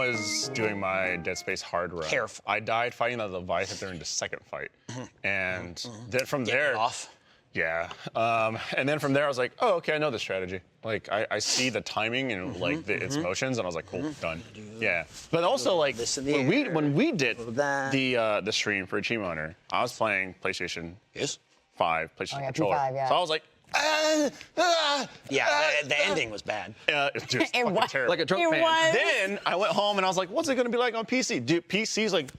was doing my Dead Space hard run, Careful. I died fighting the Leviathan during the second fight. And then from there, off. yeah. And then from there, I was like, oh, okay, I know the strategy. Like, I see the timing and like its motions, and I was like, cool, done. Yeah. But also, like, when we did the stream for Achievement Hunter, I was playing PlayStation 5, PlayStation controller. P5, yeah. So I was like, the ending was bad. it's just fucking was. terrible. Like a drunk It man. was. Then I went home and I was like, what's it gonna be like on PC? Dude, PC's like,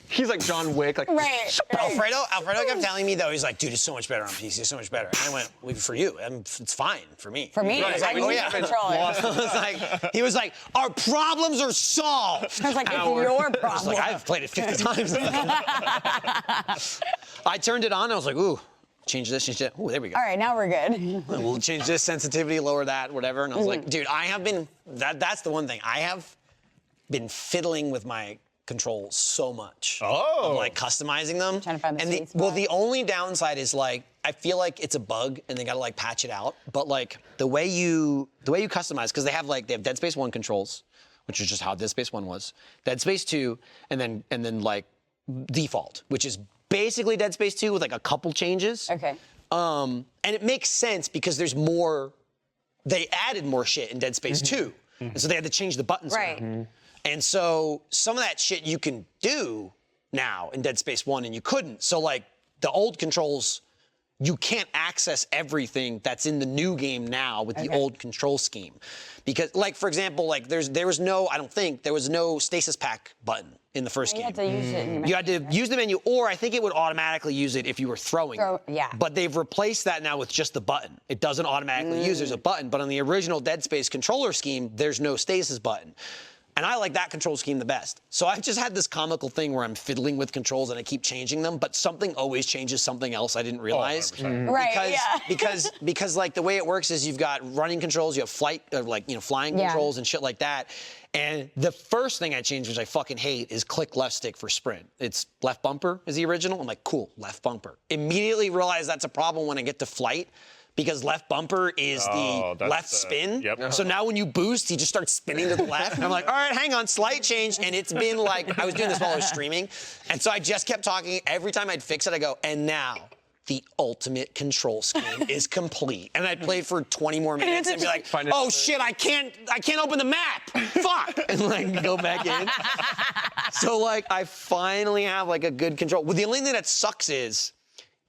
He's like John Wick. Like, Right. Alfredo kept telling me though, he's like, dude, it's so much better on PC, it's so much better. And I went, well, for you, it's fine for me. For me, He was like, I use the controller. he was like, our problems are solved. I was like, it's your I was problem. like, I've played it 50 times. I turned it on, I was like, ooh, change this, change that. Ooh, there we go. All right, now we're good. We'll change this sensitivity, lower that, whatever. And I was like, dude, I have been, that's the one thing. I have been fiddling with my controls so much. Oh. Of, like customizing them. Trying to find the sweet well, spot. the only downside is like, I feel like it's a bug and they gotta like patch it out. But like the way you customize, because they have Dead Space 1 controls, which is just how Dead Space 1 was. Dead Space 2, and then like default, which is basically Dead Space 2 with like a couple changes. Okay. And it makes sense because there's more, they added more shit in Dead Space 2. And so they had to change the buttons Right. around. And so some of that shit you can do now in Dead Space 1 and you couldn't. So like the old controls, you can't access everything that's in the new game now with the old control scheme. Because like, for example, like there was no stasis pack button in the first You game. had to use it. In You had to use the menu, or I think it would automatically use it if you were throwing. Yeah. But they've replaced that now with just the button. It doesn't automatically use. There's a button, but on the original Dead Space controller scheme, there's no stasis button. And I like that control scheme the best. So I've just had this comical thing where I'm fiddling with controls and I keep changing them, but something always changes something else I didn't realize. 100%. Right, Because like the way it works is you've got running controls, you have flight, flying controls and shit like that. And the first thing I changed, which I fucking hate, is click left stick for sprint. It's left bumper is the original. I'm like, cool, left bumper. Immediately realize that's a problem when I get to flight, because left bumper is the left spin. So now when you boost, he just starts spinning to the left. And I'm like, all right, hang on, slight change. And it's been like, I was doing this while I was streaming. And so I just kept talking. Every time I'd fix it, I go, and now the ultimate control scheme is complete. And I'd play for 20 more minutes and be like, oh shit, I can't open the map. Fuck. And like go back in. So like I finally have like a good control. Well, the only thing that sucks is,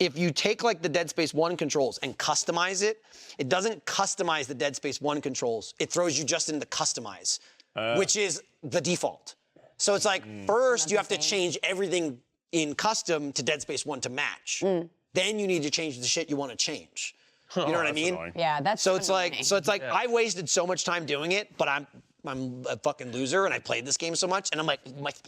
if you take like the Dead Space 1 controls and customize it, it doesn't customize the Dead Space 1 controls. It throws you just into customize, which is the default. So it's like, first you have to change everything in custom to Dead Space 1 to match. Then you need to change the shit you want to change. You know what I mean? Annoying. Yeah, that's So it's like, annoying. I wasted so much time doing it, but I'm a fucking loser and I played this game so much, and I'm like,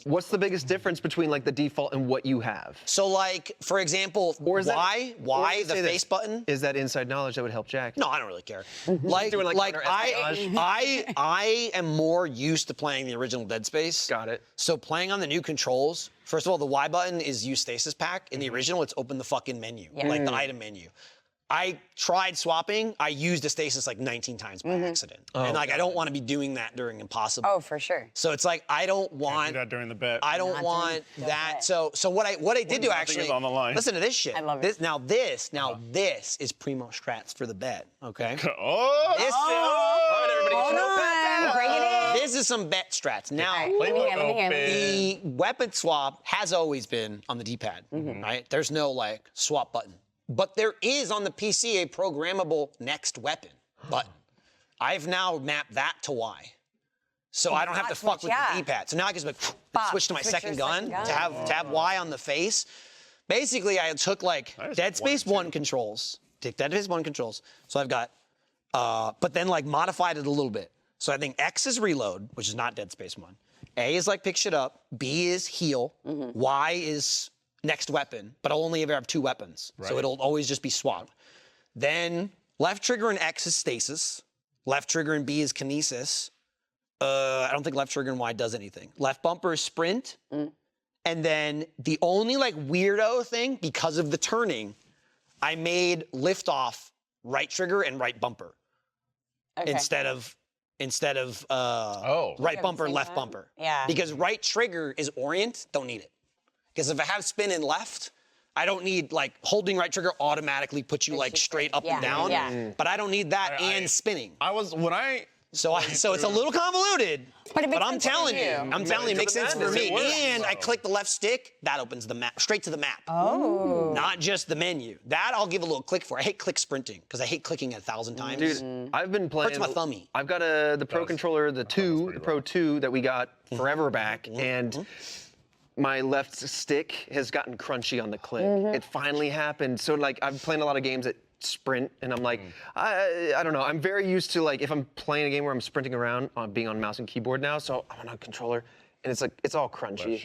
What's the biggest difference between like the default and what you have? so like, for example, Or is that- why or the say that- face button? Is that inside knowledge that would help Jack? No, I don't really care. Like, Doing, like, counter I am more used to playing the original Dead Space. Got it. So playing on the new controls, first of all, the Y button is use stasis pack. In the original, it's open the fucking menu, like the item menu. I tried swapping. I used a stasis like 19 times by accident. And like, I don't want to be doing that during Impossible. Oh, for sure. So it's like, I don't want Do that during the bet. I don't Not want doing the that. bet. So what I did do nothing actually, is on the line. listen to this shit. I love it. This is primo strats for the bet, okay? Oh! This All right, everybody, Hold get your notepad on, out. bring it in. This is some bet strats. Now, All right, let me hear, let me hear. Playbook the weapon swap has always been on the D-pad, right? There's no like swap button. But there is on the PC a programmable next weapon button. I've now mapped that to Y. So I don't have to That's fuck with what- the yeah. D-pad. So now I can just like, Bop, switch to my switch second your gun, second to have Y on the face. Basically, I took like That is Dead Space 1 and 1 controls. Take Dead Space 1 controls. So I've got, but then like modified it a little bit. So I think X is reload, which is not Dead Space 1. A is like pick shit up. B is heal. Y is next weapon, but I'll only ever have 2 weapons. So it'll always just be swap. Then left trigger and X is stasis. Left trigger and B is kinesis. I don't think left trigger and Y does anything. Left bumper is sprint. And then the only like weirdo thing, because of the turning, I made lift off right trigger and right bumper Okay. instead of instead of right At bumper, the same left time? bumper. Yeah. Because right trigger is orient, don't need it. Because if I have spin and left, I don't need like holding right trigger automatically puts you like straight up and down. Yeah. But I don't need that and spinning. So it's a little convoluted. But it makes I'm sense for telling you, you. it makes sense for me. It works. And I click the left stick, that opens the map, straight to the map. Oh. Not just the menu. That I'll give a little click for. I hate click sprinting because I hate clicking 1,000 times. Dude, I've been playing. Hurts my thummy. I've got the Pro controller, the Pro 2 that we got forever back, and my left stick has gotten crunchy on the click. It finally happened. So like I'm playing a lot of games that sprint, and I'm like, I don't know. I'm very used to like if I'm playing a game where I'm sprinting around, being on mouse and keyboard now. So I'm on a controller, and it's like it's all crunchy.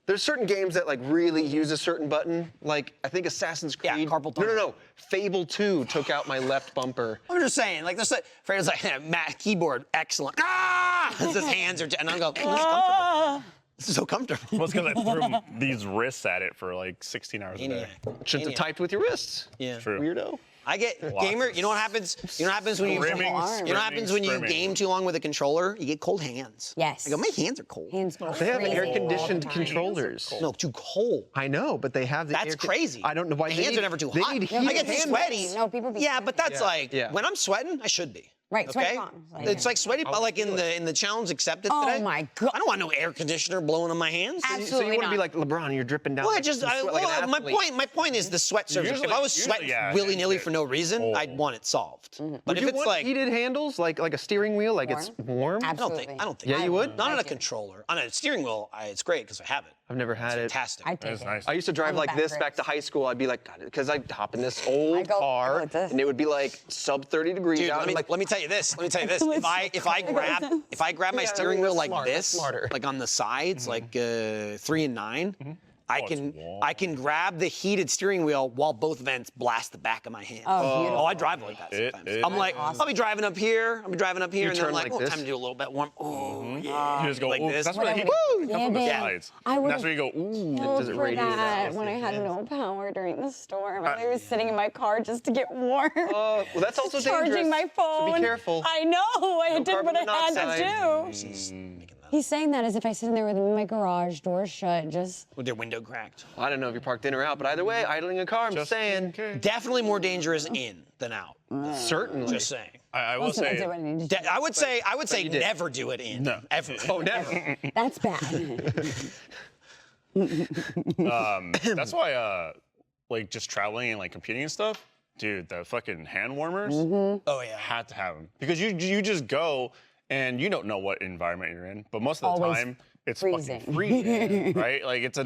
There's certain games that like really use a certain button. Like I think Assassin's Creed. Yeah, carpal tunnel. No. Fable 2 took out my left bumper. I'm just saying, like this. Fredo's like, Matt, keyboard, excellent. Ah! His hands are, and I'm going, this is comfortable. This is so comfortable. Well, it's because I threw these wrists at it for like 16 hours a day. Should have typed with your wrists. Yeah. True. Weirdo. I get gamer. You know what happens? You know what happens when you Screaming, you know what happens when you screaming. game too long with a controller? You get cold hands. Yes. I go, my hands are cold. Hands go They have crazy all the air-conditioned time. controllers. No, too cold. I know, but they have the That's crazy. I don't know why My they hands need, are never too they hot. need I heat get handles. sweaty. No, people be Yeah, but that's like Yeah. when I'm sweating, I should be. Right, sweaty Okay. palms. Like, It's like sweaty, but like in the challenge accepted Oh today. my God. I don't want no air conditioner blowing on my hands. So Absolutely you want to be not. like LeBron, you're dripping down. Well, like, some sweat like an athlete. my point is the sweat surface. If I was Usually, sweating yeah, willy-nilly it's for no reason, cold. I'd want it solved. But Would if you it's want like heated handles, like a steering wheel, like it's warm? Absolutely. I don't think. Yeah, you would? Not on I a do. controller. On a steering wheel, it's great because I have it. I've never had it. Fantastic. I take That's it. nice. I used to drive On the like back this roads. back to high school. I'd be like, because I'd hop in this old go car, like this. and it would be like sub 30 degrees Dude, out. let me tell you this. If I grab my Yeah, steering wheel like smart, this, smarter. like on the sides, like 3 and 9, it's warm. I can grab the heated steering wheel while both vents blast the back of my hand. Oh, beautiful. I drive like that sometimes. it I'm like, is. I'll be driving up here, and then turn I'm like, like this? time to do a little bit warm. Oh, yeah. You just go, like ooh, this. that's what he Woo! come from the Yeah, sides. I And would that's where you go, ooh. Does it for radiate that out? when I had no power during the storm. I was sitting in my car just to get warm. Well, that's also Charging dangerous. my phone. So be careful. I know. I did carbon what I had monoxide. to do. She's making that He's saying that as if I sit in there with my garage door shut, just. with their window cracked. I don't know if you're parked in or out, but either way, idling a car, I'm saying. Definitely more dangerous in than out. Certainly. Just saying. I will Listen, I say, did what I needed to do. I would say you did. never do it in. No. Ever. Oh, never. That's bad. that's why, like, just traveling and, like, competing and stuff, dude, the fucking hand warmers, Oh yeah. had to have them. Because you just go, and you don't know what environment you're in, but most of the Always time, it's freezing. fucking freezing, right? Like, it's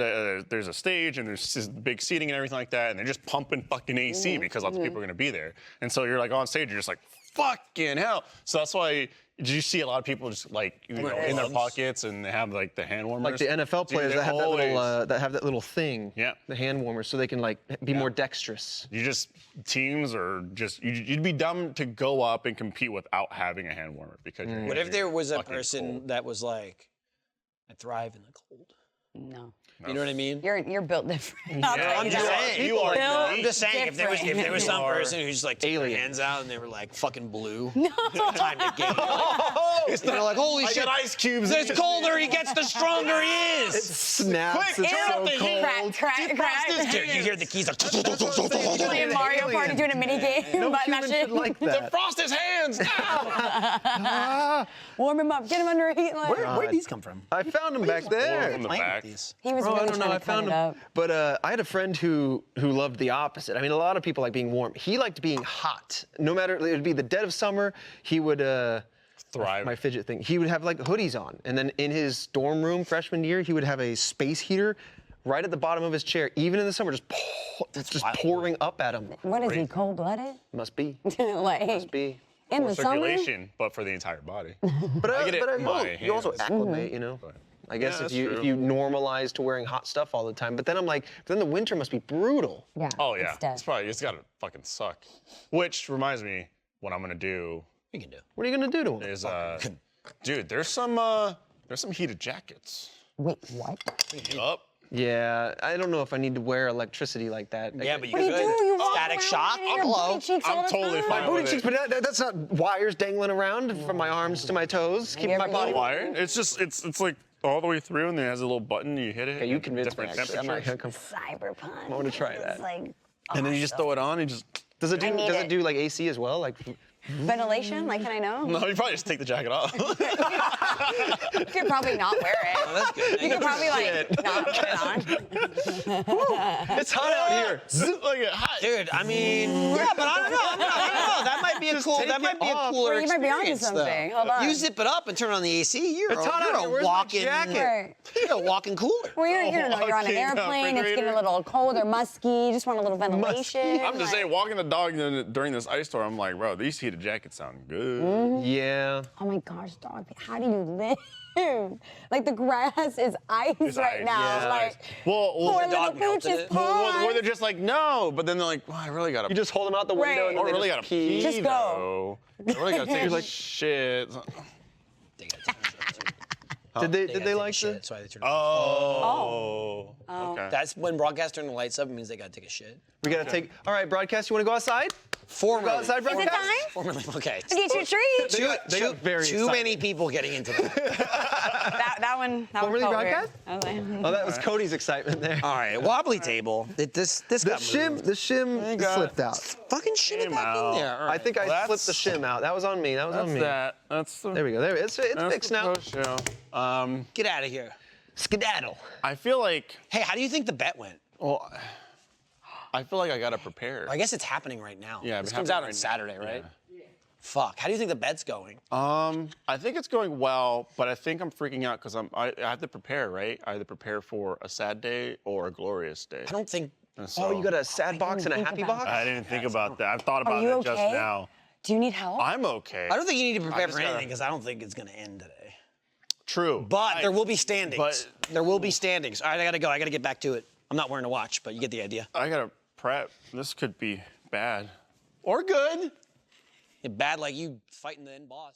there's a stage, and there's just big seating and everything like that, and they're just pumping fucking AC because lots of people are gonna be there. And so you're, like, on stage, you're just like, fucking hell. So that's why you see a lot of people just, like, you know, in their pockets, and they have, like, the hand warmers. Like the NFL Dude, players they're that have that little thing. Yeah. The hand warmers, so they can like be more dexterous. You just teams are just you'd be dumb to go up and compete without having a hand warmer because. What if there was a fucking person cold. that was like, I thrive in the cold? No. You know what I mean? You're built different. Yeah, I'm just saying. You are. Bill- I'm just saying, if there was some You are person who just like took their alien. hands out and they were like fucking blue, time to game. They're like, holy I shit! got ice cubes. The colder he gets, the stronger he is. Snaps. Quick, It's so ew, cold. Crack. Dude, you hear the keys like. Playing Mario Party, doing a mini game. No button human mashing. should like that. Frost his hands. Warm him up, get him under a heat lamp. Where did these come from? I found him back there. From the Playing back. with these. He was Oh, I really don't know. trying I to cut found it him. up. But I had a friend who loved the opposite. I mean, a lot of people like being warm. He liked being hot. No matter, it would be the dead of summer, he would, Thrive. my fidget thing, he would have like hoodies on. And then in his dorm room freshman year, he would have a space heater right at the bottom of his chair, even in the summer, just wild. pouring up at him. What is he, cold-blooded? Must be. Like, Must be. in Or the summer? circulation, but for the entire body. But, I get it in my you also hands. acclimate, you know. I guess Yeah, if that's you true. normalize to wearing hot stuff all the time. But then I'm like, then the winter must be brutal. Yeah. Oh yeah, It's dead. it's gotta fucking suck. Which reminds me, what I'm gonna do We can do. What are you gonna do to him? is dude, there's some heated jackets. Wait, what? Up. Yeah, I don't know if I need to wear electricity like that. Yeah, but you What do you could. do? You walk static shock. Hello. I'm totally fine Booty with cheeks, it. but that's not wires dangling around from my arms to my toes, keeping my body. Wire? It's just it's like all the way through, and then it has a little button. You hit it. Okay, you convinced me. different Actually. I'm not temperatures. gonna come. Cyberpunk. I want to try that. It's like, And then you just throw it on. And you just. Does it need it. do like AC as well? Like ventilation? Like, can I know? No, you probably just take the jacket off. You could probably not wear it. Oh, that's good. You could probably like not put it on. it's hot out here. Look at hot. Dude, I mean, yeah, but I don't know. That might be a cool. take That might it be a off. cooler Or you might be onto experience, something. though. Hold on. You zip it up and turn on the AC. You're It's hot out you're here. a Where's my walking jacket? Right. You're a walking cooler. Well, you're on an Walking airplane. It's getting a refrigerator. little cold or musky. You just want a little ventilation. I'm just saying, walking the dog during this ice storm, I'm like, bro, these heated jackets sound good. Yeah. Oh my gosh, dog. How do you live? Like the grass is ice right ice, now. yeah. Like Well, poor the little dog melted Pooch's it. paw. where they're just like, no, but then they're like, well, I really gotta. You just hold them out the window Right. and I then they really just gotta pee. pee. Just go. Though. I really gotta take a shit. Did they like the? That's why they turn. Oh. Okay. That's when broadcast turn the lights up. It means they gotta take a shit. We gotta take. All right, broadcast. You want to go outside? Formerly. Go outside, Is it broadcast. time? Formerly. Okay. To get your treat. They got very too excited. many people getting into that. That one. That Formerly one felt weird. broadcast? I was like, Oh, that was Cody's excitement there. All right, wobbly table. This The got moved. shim slipped out. Fucking shit it Came back in out. there. All I right. think I Well, flipped the shim out. That was on me. That was on That's me. that. That's the. There we go. There it's that's fixed the now. post-show. Get out of here. Skedaddle. I feel like. Hey, how do you think the bet went? Well, I feel like I gotta prepare. I guess it's happening right now. Yeah, this it comes happened out on right now. Saturday, right? Fuck. How do you think the bet's going? I think it's going well, but I think I'm freaking out because I have to prepare, right? I have to prepare for a sad day or a glorious day. I don't think. So, Oh, you got a sad box and a think happy about box? I didn't think about that. I've thought about you it just okay? now. do you need help? I'm okay. I don't think you need to prepare just for gotta- anything because I don't think it's gonna end today. True. But there will be standings. but- There will be standings. All right, I gotta go. I gotta get back to it. I'm not wearing a watch, but you get the idea. I gotta prep. This could be bad or good. Bad like you fighting the end boss.